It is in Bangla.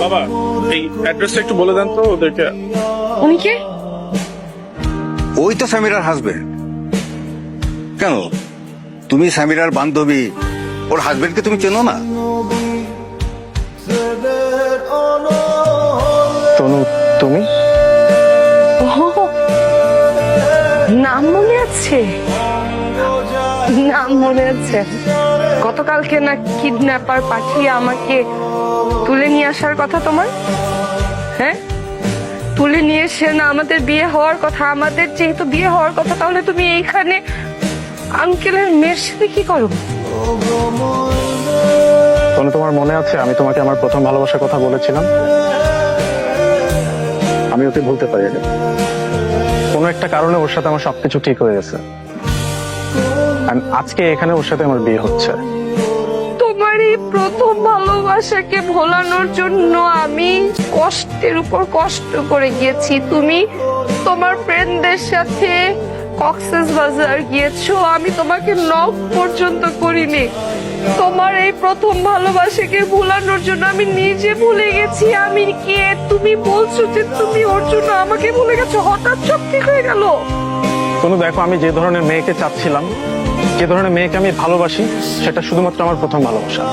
বাবা, এই অ্যাড্রেসটা একটু বলে দেন তো ওদেরকে। উনি কে? ওই তো সামিরার হাজবেন্ড। কেন, তুমি সামিরার বান্ধবী, ওর হাজবেন্ডকে তুমি চেনো না? তনু, তুমি? ও, নাম মনে আছে, নাম মনে আছে। গতকালকে না কিডন্যাপার পাঠিয়ে আমাকে তুলে নিয়ে আসার কথা তোমার। হ্যাঁ, তুলে নিয়ে এসে না আমাদের বিয়ে হওয়ার কথা, আমাদের যেহেতু বিয়ে হওয়ার কথা, তাহলে তুমি এইখানে আঙ্কেলের মেয়ের সাথে কি করো? তনু, তোমার মনে আছে আমি তোমাকে আমার প্রথম ভালোবাসার কথা বলেছিলাম? আমি ওকে ভুলতে পারিনি। কোনো একটা কারণে ওর সাথে আমার সবকিছু ঠিক হয়ে গেছে। And আজকে এখানে ওর সাথে আমার বিয়ে হচ্ছে। তোমার এই প্রথম ভালোবাসাকে ভোলানোর জন্য আমি কষ্টের উপর কষ্ট করে গিয়েছি। তুমি তোমার ফ্রেন্ডদের সাথে কক্সবাজার গিয়েছো, আমি তোমাকে নক পর্যন্ত করিনি। তোমার এই প্রথম ভালোবাসাকে ভোলানোর জন্য আমি নিজে ভুলে গেছি আমি কে। তুমি বলছো যে তুমি ওর জন্য আমাকে ভুলে গেছো, হঠাৎ সব ঠিক হয়ে গেল। তনু দেখো, আমি যে ধরনের মেয়েকে চাচ্ছিলাম, যে ধরনের মেয়েকে আমি ভালোবাসি, সেটা শুধুমাত্র আমার প্রথম ভালোবাসা।